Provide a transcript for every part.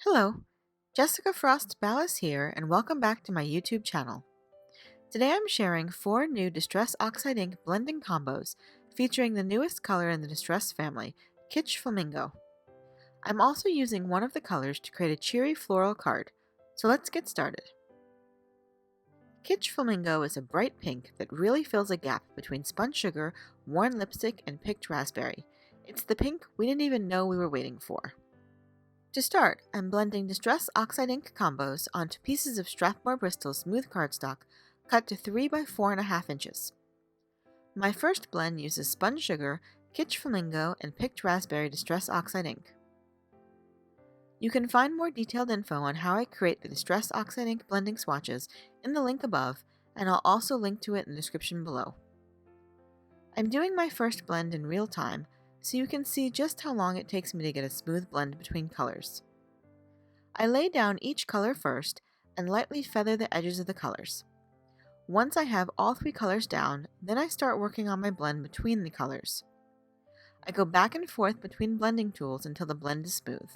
Hello, Jessica Frost-Ballas here, and welcome back to my YouTube channel. Today I'm sharing 4 new Distress Oxide ink blending combos featuring the newest color in the Distress family, Kitsch Flamingo. I'm also using one of the colors to create a cheery floral card, so let's get started. Kitsch Flamingo is a bright pink that really fills a gap between spun sugar, worn lipstick, and picked raspberry. It's the pink we didn't even know we were waiting for. To start, I'm blending Distress Oxide ink combos onto pieces of Strathmore Bristol smooth cardstock cut to 3 by 4.5 inches. My first blend uses spun sugar, Kitsch Flamingo, and picked raspberry Distress Oxide ink. You can find more detailed info on how I create the Distress Oxide ink blending swatches in the link above, and I'll also link to it in the description below. I'm doing my first blend in real time, so you can see just how long it takes me to get a smooth blend between colors. I lay down each color first and lightly feather the edges of the colors. Once I have all 3 colors down, then I start working on my blend between the colors. I go back and forth between blending tools until the blend is smooth.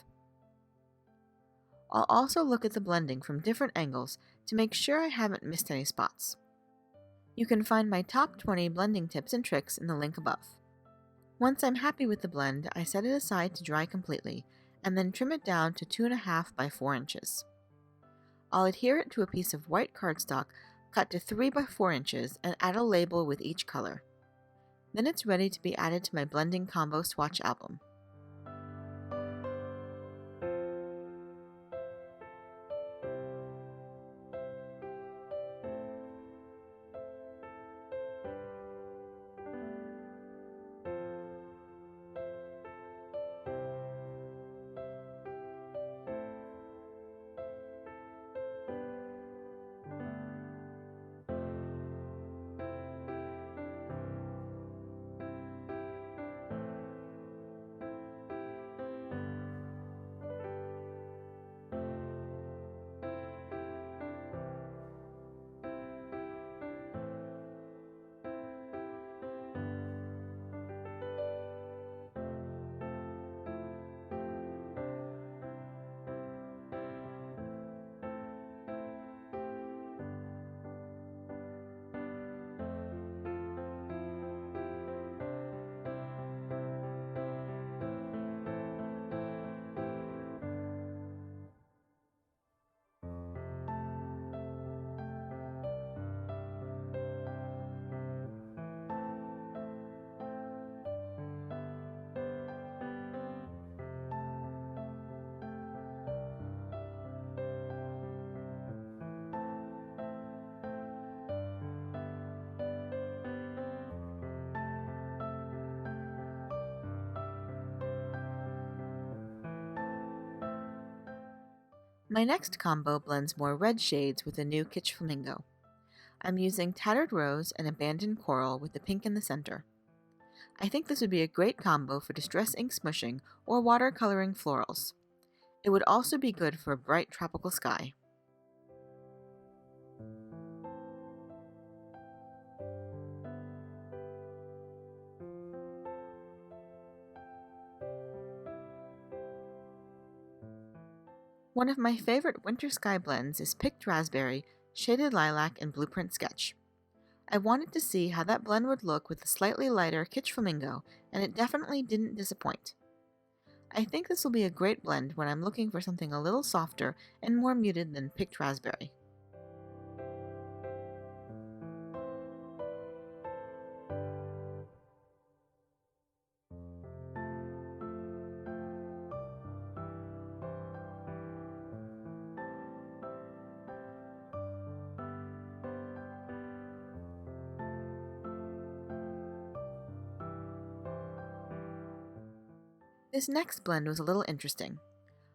I'll also look at the blending from different angles to make sure I haven't missed any spots. You can find my top 20 blending tips and tricks in the link above. Once I'm happy with the blend, I set it aside to dry completely, and then trim it down to 2.5 by 4 inches. I'll adhere it to a piece of white cardstock cut to 3 by 4 inches and add a label with each color. Then it's ready to be added to my blending combo swatch album. My next combo blends more red shades with the new Kitsch Flamingo. I'm using Tattered Rose and Abandoned Coral with the pink in the center. I think this would be a great combo for distress ink smushing or watercoloring florals. It would also be good for a bright tropical sky. One of my favorite winter sky blends is Picked Raspberry, Shaded Lilac, and Blueprint Sketch. I wanted to see how that blend would look with a slightly lighter Kitsch Flamingo, and it definitely didn't disappoint. I think this will be a great blend when I'm looking for something a little softer and more muted than Picked Raspberry. This next blend was a little interesting.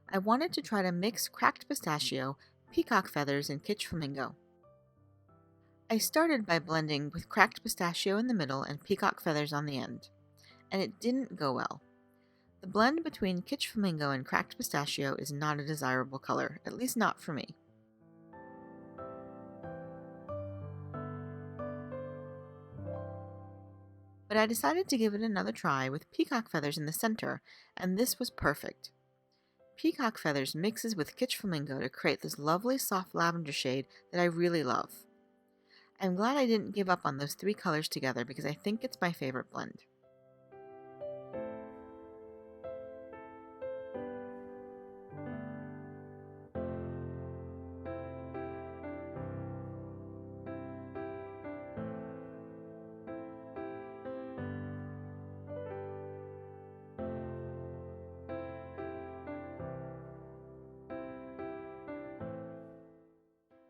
I wanted to try to mix cracked pistachio, peacock feathers, and Kitsch Flamingo. I started by blending with cracked pistachio in the middle and peacock feathers on the end, and it didn't go well. The blend between Kitsch Flamingo and cracked pistachio is not a desirable color, at least not for me. But I decided to give it another try with peacock feathers in the center, and this was perfect. Peacock Feathers mixes with Kitsch Flamingo to create this lovely soft lavender shade that I really love. I'm glad I didn't give up on those three colors together because I think it's my favorite blend.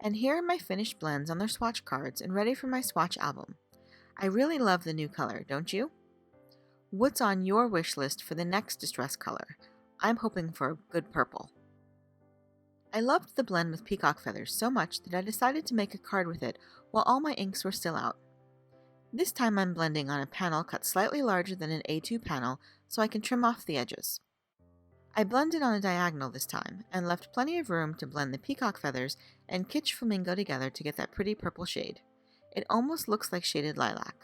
And here are my finished blends on their swatch cards and ready for my swatch album. I really love the new color, don't you? What's on your wish list for the next distress color? I'm hoping for a good purple. I loved the blend with Peacock Feathers so much that I decided to make a card with it while all my inks were still out. This time I'm blending on a panel cut slightly larger than an A2 panel so I can trim off the edges. I blended on a diagonal this time and left plenty of room to blend the Peacock Feathers and Kitsch Flamingo together to get that pretty purple shade. It almost looks like shaded lilac.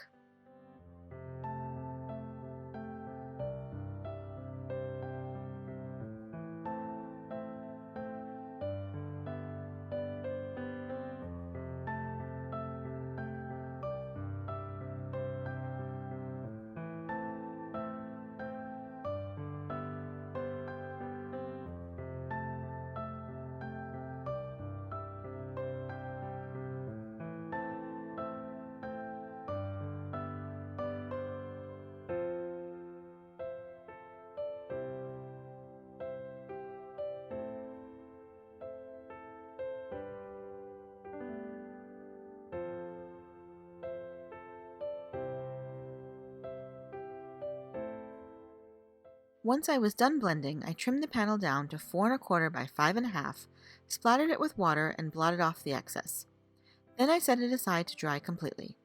Once I was done blending, I trimmed the panel down to 4 1/4 by 5 1/2, splattered it with water, and blotted off the excess. Then I set it aside to dry completely.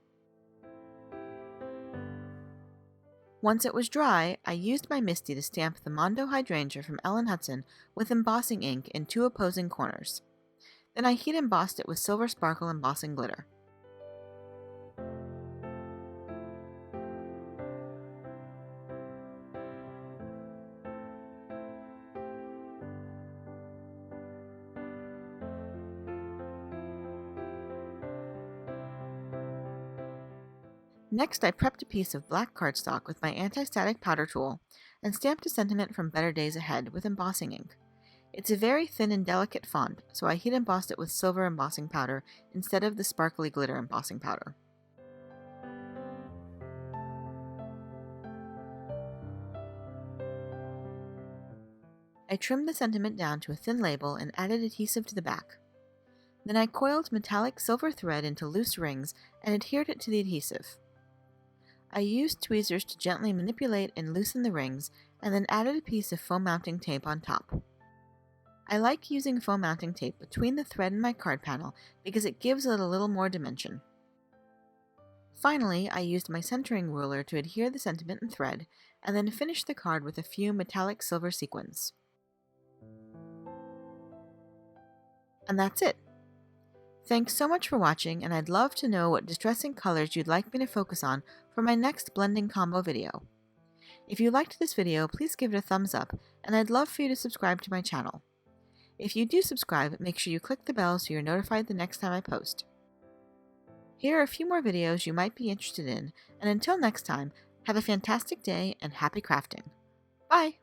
Once it was dry, I used my Misty to stamp the Mondo Hydrangea from Hutson with embossing ink in 2 opposing corners. Then I heat embossed it with silver sparkle embossing glitter. Next, I prepped a piece of black cardstock with my anti-static powder tool and stamped a sentiment from Better Days Ahead with embossing ink. It's a very thin and delicate font, so I heat embossed it with silver embossing powder instead of the sparkly glitter embossing powder. I trimmed the sentiment down to a thin label and added adhesive to the back. Then I coiled metallic silver thread into loose rings and adhered it to the adhesive. I used tweezers to gently manipulate and loosen the rings, and then added a piece of foam mounting tape on top. I like using foam mounting tape between the thread and my card panel because it gives it a little more dimension. Finally, I used my centering ruler to adhere the sentiment and thread, and then finished the card with a few metallic silver sequins. And that's it! Thanks so much for watching, and I'd love to know what distressing colors you'd like me to focus on for my next blending combo video. If you liked this video, please give it a thumbs up, and I'd love for you to subscribe to my channel. If you do subscribe, make sure you click the bell so you're notified the next time I post. Here are a few more videos you might be interested in, and until next time, have a fantastic day and happy crafting. Bye!